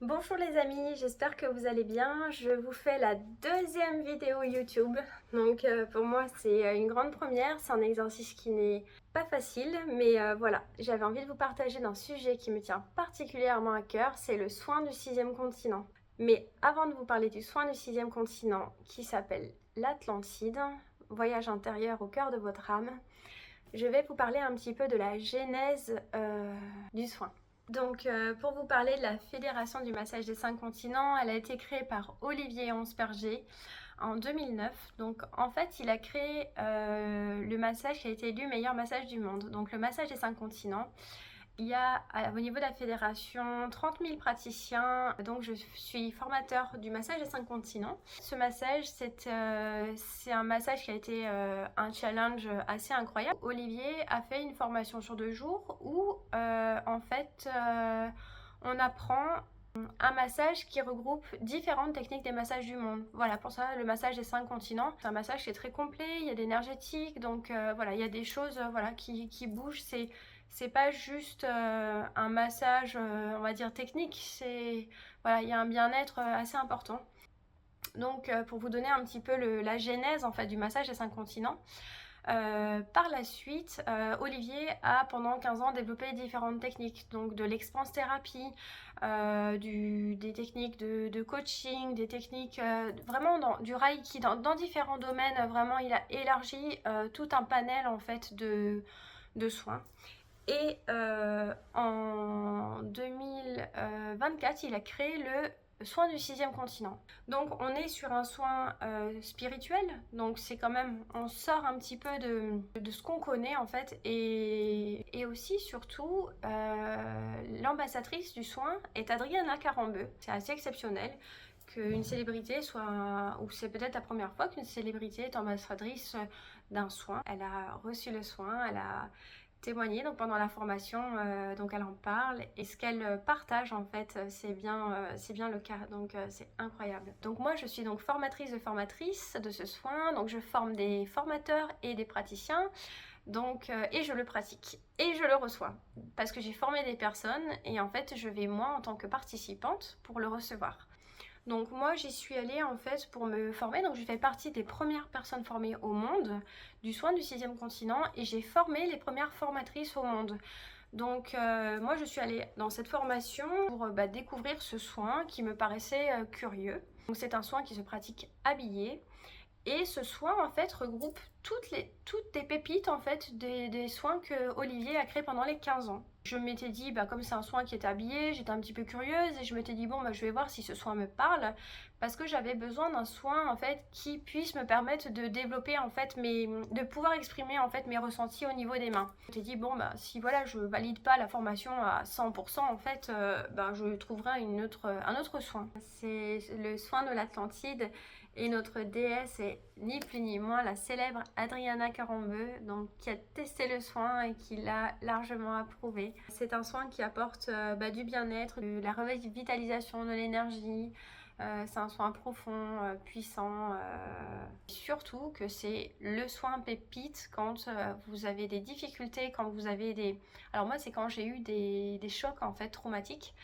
Bonjour les amis, j'espère que vous allez bien. Je vous fais la deuxième vidéo YouTube. Donc pour moi c'est une grande première, c'est un exercice qui n'est pas facile, mais voilà, j'avais envie de vous partager d'un sujet qui me tient particulièrement à cœur, c'est le soin du sixième continent. Mais avant de vous parler du soin du sixième continent qui s'appelle l'Atlantide, voyage intérieur au cœur de votre âme, je vais vous parler un petit peu de la genèse du soin. Donc pour vous parler de la Fédération du massage des 5 continents, elle a été créée par Olivier Ansperger en 2009. Donc en fait il a créé le massage qui a été élu meilleur massage du monde. Donc le massage des 5 continents. Il y a au niveau de la fédération 30 000 praticiens, donc je suis formateur du massage des 5 continents. Ce massage, c'est un massage qui a été un challenge assez incroyable. Olivier a fait une formation sur 2 jours où en fait on apprend un massage qui regroupe différentes techniques des massages du monde. Voilà, pour ça, le massage des 5 continents, c'est un massage qui est très complet, il y a de l'énergétique, donc voilà, il y a des choses voilà, qui bougent, c'est pas juste un massage, on va dire, technique, c'est voilà, il y a un bien-être assez important. Donc pour vous donner un petit peu la genèse en fait du massage des 5 continents, par la suite, Olivier a pendant 15 ans développé différentes techniques, donc de l'expanse thérapie, des techniques de coaching, des techniques vraiment du reiki, dans différents domaines. Vraiment, il a élargi tout un panel en fait de soins. Et en 2024, il a créé le soin du sixième continent. Donc on est sur un soin spirituel, donc c'est quand même, on sort un petit peu de ce qu'on connaît en fait, et aussi surtout l'ambassadrice du soin est Adriana Carambeu. C'est assez exceptionnel qu'une célébrité soit, ou c'est peut-être la première fois qu'une célébrité est ambassadrice d'un soin. Elle a reçu le soin, elle a témoigné donc pendant la formation, donc elle en parle, et ce qu'elle partage en fait c'est bien le cas, donc c'est incroyable. Donc moi je suis donc formatrice de ce soin, donc je forme des formateurs et des praticiens, donc et je le pratique et je le reçois parce que j'ai formé des personnes et en fait je vais moi en tant que participante pour le recevoir. Donc moi j'y suis allée en fait pour me former, donc je fais partie des premières personnes formées au monde du soin du sixième continent, et j'ai formé les premières formatrices au monde. Donc moi je suis allée dans cette formation pour découvrir ce soin qui me paraissait curieux. Donc c'est un soin qui se pratique habillé, et ce soin en fait regroupe toutes les pépites en fait des soins que Olivier a créés pendant les 15 ans. Je m'étais dit, comme c'est un soin qui est habillé, j'étais un petit peu curieuse et je m'étais dit bon je vais voir si ce soin me parle, parce que j'avais besoin d'un soin en fait qui puisse me permettre de développer en fait de pouvoir exprimer en fait mes ressentis au niveau des mains. Je m'étais dit bon si voilà je valide pas la formation à 100% en fait, je trouverai un autre soin. C'est le soin de l'Atlantide. Et notre déesse est ni plus ni moins la célèbre Adriana Carambeu, donc qui a testé le soin et qui l'a largement approuvé. C'est un soin qui apporte du bien-être, de la revitalisation de l'énergie. C'est un soin profond, puissant. Surtout que c'est le soin pépite quand vous avez des difficultés, quand vous avez des... Alors moi c'est quand j'ai eu des chocs en fait traumatiques.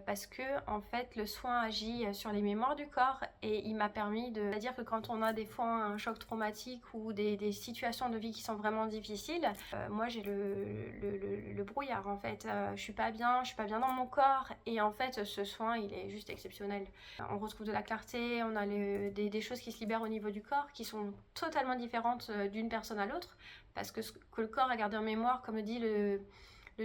Parce que en fait le soin agit sur les mémoires du corps, et il m'a permis de... C'est-à-dire que quand on a des fois un choc traumatique ou des situations de vie qui sont vraiment difficiles, moi j'ai le brouillard en fait, je suis pas bien dans mon corps, et en fait ce soin il est juste exceptionnel. On retrouve de la clarté, on a des choses qui se libèrent au niveau du corps qui sont totalement différentes d'une personne à l'autre, parce que ce que le corps a gardé en mémoire, comme dit le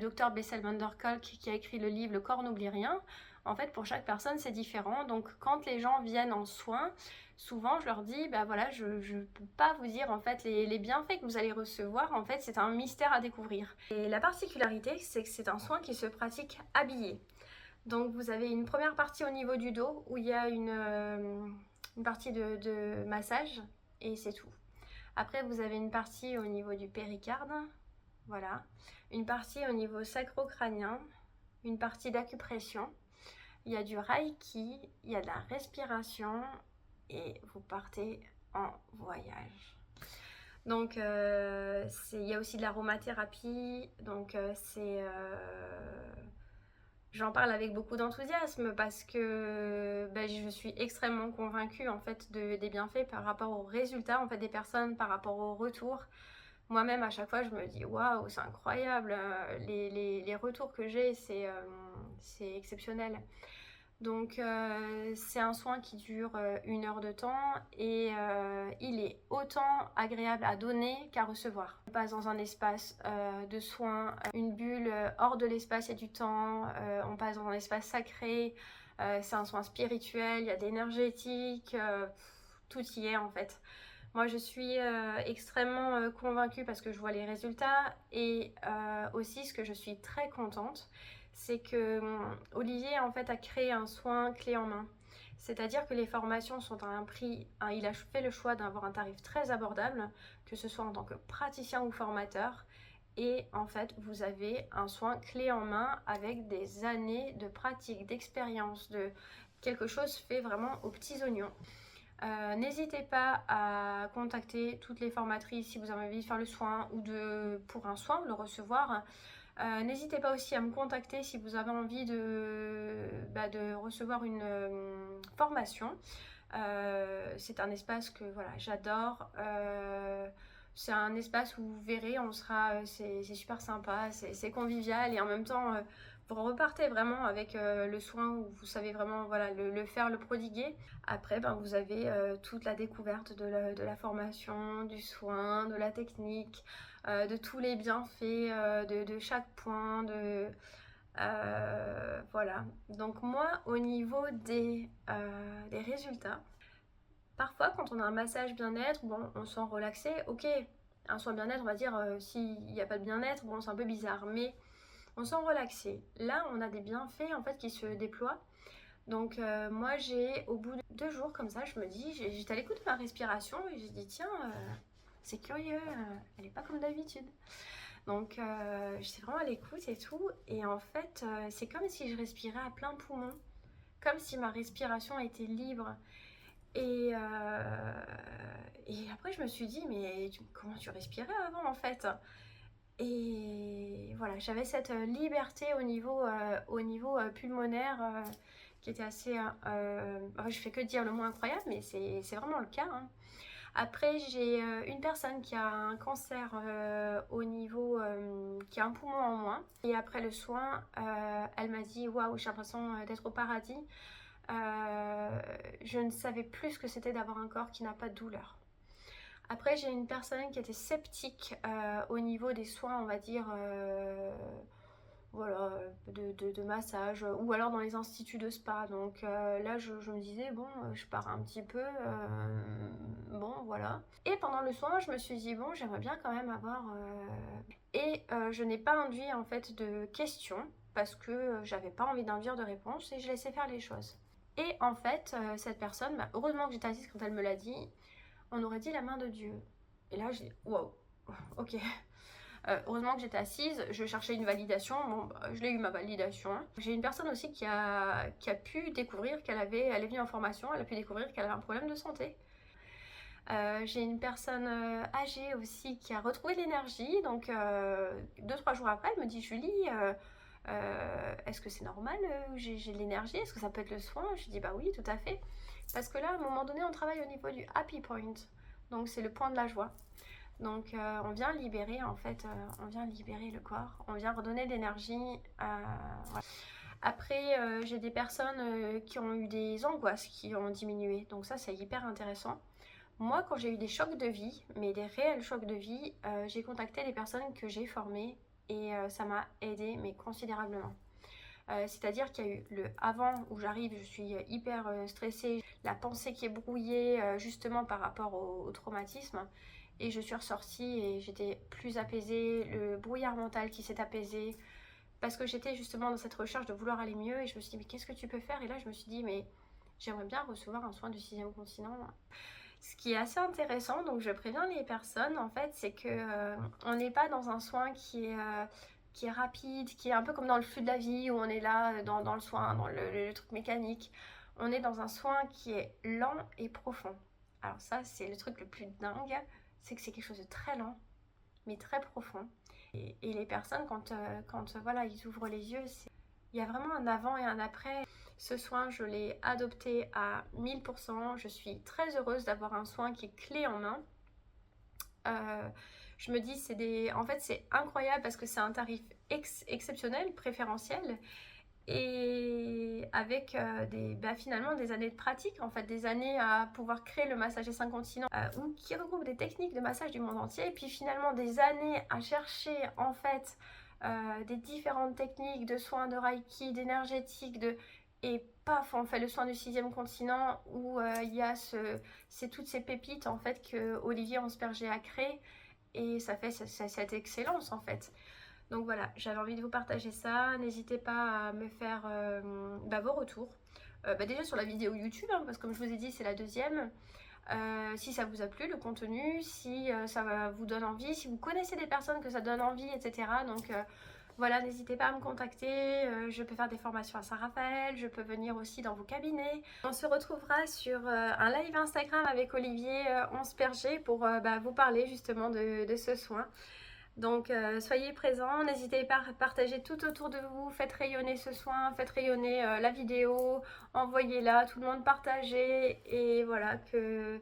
docteur Bessel van der Kolk qui a écrit le livre Le corps n'oublie rien. En fait, pour chaque personne, c'est différent. Donc, quand les gens viennent en soins, souvent, je leur dis, voilà, je ne peux pas vous dire en fait les bienfaits que vous allez recevoir. En fait, c'est un mystère à découvrir. Et la particularité, c'est que c'est un soin qui se pratique habillé. Donc, vous avez une première partie au niveau du dos où il y a une partie de massage, et c'est tout. Après, vous avez une partie au niveau du péricarde, voilà, une partie au niveau sacro-crânien, une partie d'acupression, il y a du reiki, il y a de la respiration, et vous partez en voyage. Donc il y a aussi de l'aromathérapie, donc J'en parle avec beaucoup d'enthousiasme parce que je suis extrêmement convaincue en fait des bienfaits par rapport aux résultats en fait des personnes, par rapport au retour. Moi-même à chaque fois je me dis waouh, c'est incroyable, les retours que j'ai, c'est exceptionnel. Donc c'est un soin qui dure 1 heure de temps et il est autant agréable à donner qu'à recevoir. On passe dans un espace de soins, une bulle hors de l'espace et du temps, on passe dans un espace sacré, c'est un soin spirituel, il y a de l'énergétique, tout y est en fait. Moi je suis extrêmement convaincue parce que je vois les résultats et aussi ce que je suis très contente, c'est que Olivier en fait a créé un soin clé en main. C'est-à-dire que les formations sont à un prix, il a fait le choix d'avoir un tarif très abordable, que ce soit en tant que praticien ou formateur. Et en fait, vous avez un soin clé en main avec des années de pratique, d'expérience, de quelque chose fait vraiment aux petits oignons. N'hésitez pas à contacter toutes les formatrices si vous avez envie de faire le soin ou pour un soin, le recevoir. N'hésitez pas aussi à me contacter si vous avez envie de recevoir une formation. C'est un espace que voilà, j'adore. C'est un espace où vous verrez, c'est super sympa, c'est convivial et en même temps, vous repartez vraiment avec le soin où vous savez vraiment voilà, le faire, le prodiguer. Après, vous avez toute la découverte de la formation, du soin, de la technique, de tous les bienfaits, de chaque point, voilà. Donc moi, au niveau des résultats, parfois quand on a un massage bien-être, bon, on se sent relaxé, ok. Un soin bien-être, on va dire, s'il n'y a pas de bien-être, bon, c'est un peu bizarre, mais on se sent relaxé. Là, on a des bienfaits en fait qui se déploient. Donc moi, au bout de 2 jours comme ça, j'étais à l'écoute de ma respiration et j'ai dit tiens, c'est curieux, elle n'est pas comme d'habitude. Donc j'étais vraiment à l'écoute et tout. Et en fait, c'est comme si je respirais à plein poumon, comme si ma respiration était libre. Et après, je me suis dit, mais comment tu respirais avant en fait? Et voilà, j'avais cette liberté au niveau pulmonaire qui était assez... je fais que dire le mot incroyable, mais c'est vraiment le cas. Hein. Après, j'ai une personne qui a un cancer qui a un poumon en moins. Et après le soin, elle m'a dit, waouh, j'ai l'impression d'être au paradis. Je ne savais plus ce que c'était d'avoir un corps qui n'a pas de douleur. Après, j'ai une personne qui était sceptique au niveau des soins, on va dire, voilà, de massage, ou alors dans les instituts de spa. Donc là, je me disais, bon, je pars un petit peu, bon, voilà. Et pendant le soin, je me suis dit, bon, j'aimerais bien quand même avoir... Et je n'ai pas induit, en fait, de questions, parce que j'avais pas envie d'induire de réponses, et je laissais faire les choses. Et en fait, cette personne, heureusement que j'étais assise quand elle me l'a dit, on aurait dit la main de Dieu. Et là, j'ai dit, wow, ok. Heureusement que j'étais assise, je cherchais une validation, bon, je l'ai eu ma validation. J'ai une personne aussi qui a pu découvrir elle est venue en formation, elle a pu découvrir qu'elle avait un problème de santé. J'ai une personne âgée aussi qui a retrouvé l'énergie, donc 2-3 jours après, elle me dit, Julie, est-ce que c'est normal, j'ai de l'énergie, est-ce que ça peut être le soin? Je dis, bah oui, tout à fait. Parce que là, à un moment donné, on travaille au niveau du happy point, donc c'est le point de la joie. Donc on vient libérer en fait, on vient libérer le corps, on vient redonner de l'énergie. Voilà. Après, j'ai des personnes qui ont eu des angoisses qui ont diminué, donc ça c'est hyper intéressant. Moi, quand j'ai eu des chocs de vie, mais des réels chocs de vie, j'ai contacté les personnes que j'ai formées et ça m'a aidé mais considérablement. C'est-à-dire qu'il y a eu le avant où j'arrive, je suis hyper stressée, la pensée qui est brouillée justement par rapport au traumatisme. Et je suis ressortie et j'étais plus apaisée, le brouillard mental qui s'est apaisé. Parce que j'étais justement dans cette recherche de vouloir aller mieux et je me suis dit mais qu'est-ce que tu peux faire? Et là je me suis dit mais j'aimerais bien recevoir un soin du 6e continent. Ce qui est assez intéressant, donc je préviens les personnes en fait, c'est que on n'est pas dans un soin qui est rapide, qui est un peu comme dans le flux de la vie où on est là dans le soin, dans le truc mécanique. On est dans un soin qui est lent et profond. Alors ça c'est le truc le plus dingue, c'est que c'est quelque chose de très lent mais très profond. Et les personnes quand voilà ils ouvrent les yeux, il y a vraiment un avant et un après. Ce soin, je l'ai adopté à 1000%. Je suis très heureuse d'avoir un soin qui est clé en main. Je me dis, en fait, c'est incroyable parce que c'est un tarif exceptionnel, préférentiel. Et avec finalement des années de pratique, en fait, des années à pouvoir créer le massage des 5 continents, ou qui regroupe des techniques de massage du monde entier, et puis finalement des années à chercher en fait des différentes techniques de soins, de reiki, d'énergétique, et paf, on fait le soin du 6e continent où il y a c'est toutes ces pépites en fait que Olivier Ansperger a créé, et ça fait cette excellence en fait. Donc voilà, j'avais envie de vous partager ça. N'hésitez pas à me faire vos retours. Déjà sur la vidéo YouTube, hein, parce que comme je vous ai dit, c'est la 2e. Si ça vous a plu, le contenu, si ça vous donne envie, si vous connaissez des personnes que ça donne envie, etc. Donc voilà, n'hésitez pas à me contacter. Je peux faire des formations à Saint-Raphaël, je peux venir aussi dans vos cabinets. On se retrouvera sur un live Instagram avec Olivier Ansperger pour vous parler justement de ce soin. Donc soyez présents, n'hésitez pas à partager tout autour de vous, faites rayonner ce soin, faites rayonner la vidéo, envoyez-la, tout le monde partagez, et voilà, que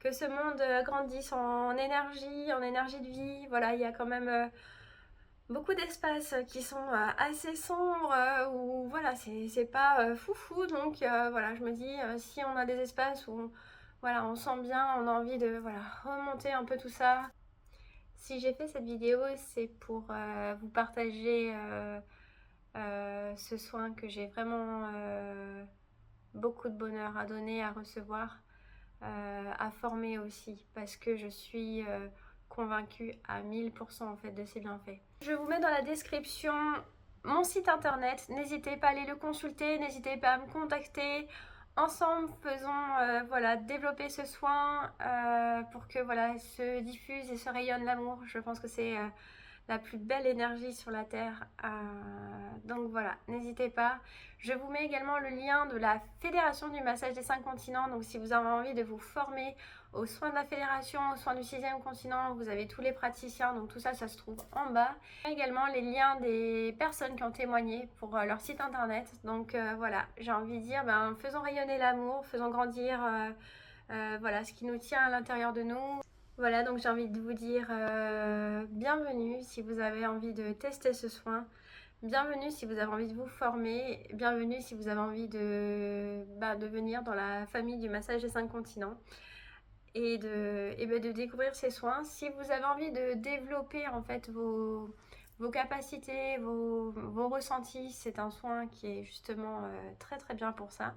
ce monde grandisse en énergie de vie. Voilà, il y a quand même beaucoup d'espaces qui sont assez sombres, où voilà, c'est pas foufou, donc voilà, je me dis, si on a des espaces où voilà, on sent bien, on a envie de voilà, remonter un peu tout ça. Si j'ai fait cette vidéo, c'est pour vous partager ce soin que j'ai vraiment beaucoup de bonheur à donner, à recevoir, à former aussi, parce que je suis convaincue à 1000% en fait de ses bienfaits. Je vous mets dans la description mon site internet, n'hésitez pas à aller le consulter, n'hésitez pas à me contacter. Ensemble, faisons voilà, développer ce soin pour que voilà, se diffuse et se rayonne l'amour. Je pense que c'est la plus belle énergie sur la terre. Donc voilà, n'hésitez pas. Je vous mets également le lien de la Fédération du massage des 5 continents. Donc si vous avez envie de vous former aux soins de la fédération, aux soins du 6e continent, vous avez tous les praticiens, donc tout ça, ça se trouve en bas. Également les liens des personnes qui ont témoigné pour leur site internet. Donc voilà, j'ai envie de dire, faisons rayonner l'amour, faisons grandir voilà, ce qui nous tient à l'intérieur de nous. Voilà, donc j'ai envie de vous dire bienvenue si vous avez envie de tester ce soin. Bienvenue si vous avez envie de vous former. Bienvenue si vous avez envie de venir dans la famille du massage des 5 continents. Et de découvrir ces soins. Si vous avez envie de développer en fait vos capacités, vos ressentis, c'est un soin qui est justement très très bien pour ça.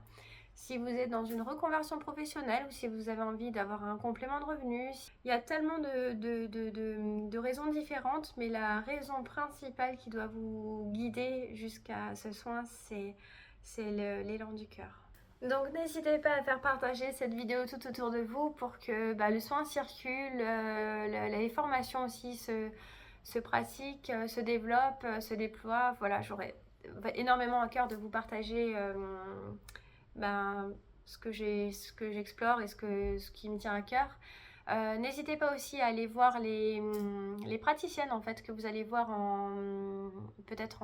Si vous êtes dans une reconversion professionnelle ou si vous avez envie d'avoir un complément de revenus, il y a tellement de raisons différentes, mais la raison principale qui doit vous guider jusqu'à ce soin, c'est l'élan du cœur. Donc n'hésitez pas à faire partager cette vidéo tout autour de vous pour que le soin circule, les formations aussi se pratiquent, se développent, se déploient. Voilà, j'aurais énormément à cœur de vous partager ce que j'explore et ce qui me tient à cœur. N'hésitez pas aussi à aller voir les praticiennes en fait que vous allez voir peut-être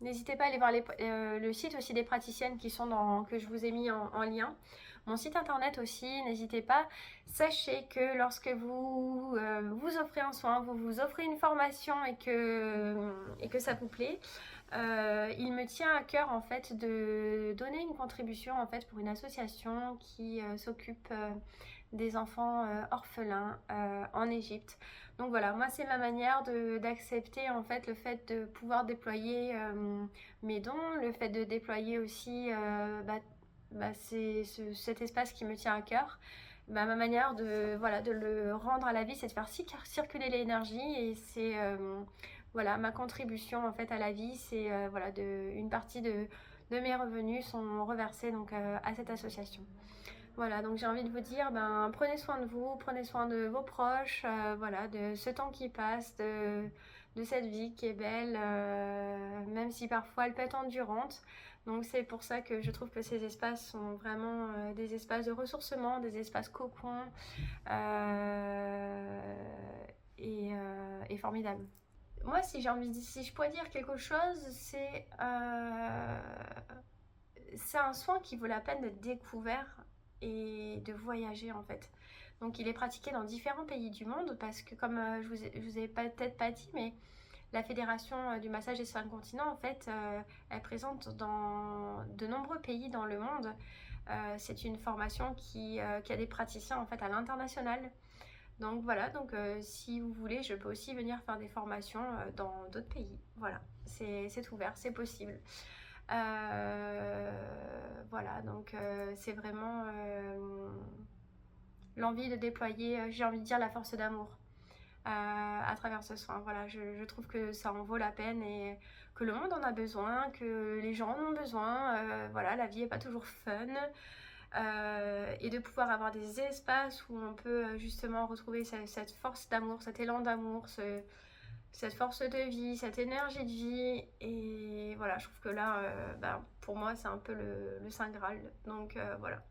n'hésitez pas à aller voir le site aussi des praticiennes qui sont que je vous ai mis en lien. Mon site internet aussi, n'hésitez pas. Sachez que lorsque vous vous offrez un soin, vous vous offrez une formation et que ça vous plaît, il me tient à cœur en fait de donner une contribution en fait pour une association qui s'occupe des enfants orphelins en Égypte. Donc voilà, moi c'est ma manière d'accepter en fait le fait de pouvoir déployer mes dons, le fait de déployer aussi cet espace qui me tient à cœur. Ma manière de le rendre à la vie, c'est de faire circuler l'énergie, et c'est voilà, ma contribution en fait à la vie, c'est une partie de mes revenus sont reversés donc à cette association. Voilà, donc j'ai envie de vous dire, prenez soin de vous, prenez soin de vos proches, voilà, de ce temps qui passe, de cette vie qui est belle, même si parfois elle peut être endurante. Donc c'est pour ça que je trouve que ces espaces sont vraiment des espaces de ressourcement, des espaces cocon, et formidables. moi, si j'ai envie si je pourrais dire quelque chose, c'est un soin qui vaut la peine d'être découvert et de voyager en fait. Donc il est pratiqué dans différents pays du monde parce que comme je vous ai peut-être pas dit, mais la Fédération du massage des 5 continents, en fait, elle est présente dans de nombreux pays dans le monde. C'est une formation qui a des praticiens en fait à l'international. Donc voilà, donc si vous voulez, je peux aussi venir faire des formations dans d'autres pays. Voilà, c'est ouvert, c'est possible. Voilà, donc c'est vraiment l'envie de déployer, j'ai envie de dire, la force d'amour à travers ce soin. Voilà, je trouve que ça en vaut la peine et que le monde en a besoin, que les gens en ont besoin. Voilà, la vie n'est pas toujours fun. Et de pouvoir avoir des espaces où on peut justement retrouver cette force d'amour, cet élan d'amour, cette force de vie, cette énergie de vie. Et voilà, je trouve que là, pour moi, c'est un peu le Saint Graal. Donc voilà.